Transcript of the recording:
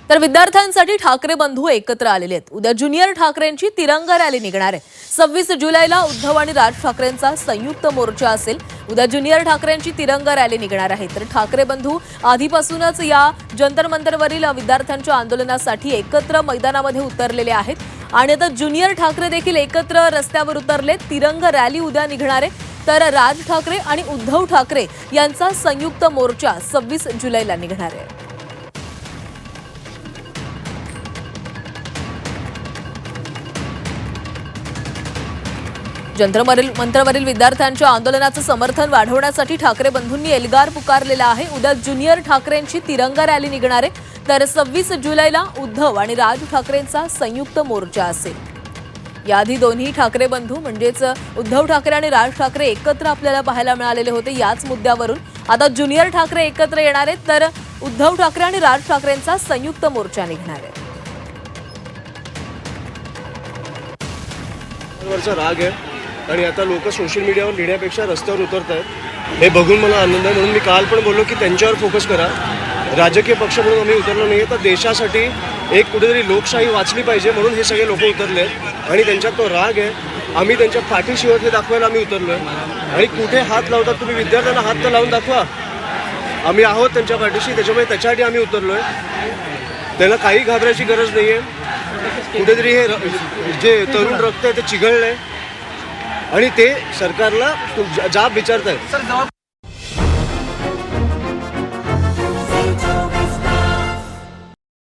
तर विद्यार्थ्यांसाठी ठाकरे बंधू एकत्र आलेले आहेत। उद्या ज्युनियर ठाकरेंची तिरंगा रॅली निघणार आहे। 26 जुलैला उद्धव आणि राज ठाकरेंचा संयुक्त मोर्चा असेल। उद्या ज्युनियर ठाकरेंची तिरंगा रॅली निघणार आहे। तर ठाकरे बंधू आधीपासूनच या जंतर मंतरवरील विद्यार्थ्यांच्या आंदोलनासाठी एकत्र मैदानामध्ये उतरलेले आहेत आणि आता ज्युनियर ठाकरे देखील एकत्र रस्त्यावर उतरले। तिरंगा रॅली उद्या निघणार आहे। तर राज ठाकरे आणि उद्धव ठाकरे यांचा संयुक्त मोर्चा 26 जुलैला निघणार आहे। जंतर मंतरवरील विद्यार्थ्यांच्या आंदोलनाचं समर्थन वाढवण्यासाठी ठाकरे बंधूंनी एल्गार पुकारलेला आहे। उद्या ज्युनियर ठाकरेंची तिरंगा रॅली निघणार आहे। तर 26 जुलैला उद्धव आणि राज ठाकरेंचा संयुक्त मोर्चा असेल। याआधी दोन्ही ठाकरे बंधू म्हणजेच उद्धव ठाकरे आणि राज ठाकरे एकत्र आपल्याला पाहायला मिळालेले होते याच मुद्द्यावरून। आता ज्युनियर ठाकरे एकत्र येणार आहेत। तर उद्धव ठाकरे आणि राज ठाकरेंचा संयुक्त मोर्चा निघणार आहे। राग आहे आणि आता लोक सोशल मीडियावर लिहिण्यापेक्षा रस्त्यावर उतरत आहेत। हे बघून मला आनंद आहे। म्हणून मी काल पण बोललो की त्यांच्यावर फोकस करा। राजकीय पक्ष म्हणून आम्ही उतरलो नाही तर देशासाठी एक कुठेतरी लोकशाही वाचली पाहिजे म्हणून हे सगळे लोक उतरले आणि त्यांच्यात तो राग आहे। आम्ही त्यांच्या पाठीशी होते दाखवायला आम्ही उतरलोय आणि कुठे हात लावतात तुम्ही विद्यार्थ्यांना हात तर लावून दाखवा। आम्ही आहोत त्यांच्या पाठीशी, त्याच्यामुळे त्याच्यासाठी आम्ही उतरलोय। त्याला काही घाबरायची गरज नाही आहे। कुठेतरी हे जे तरुण रक्त आहे ते चिघळलंय आणि ते सरकारला जाब विचारतायत।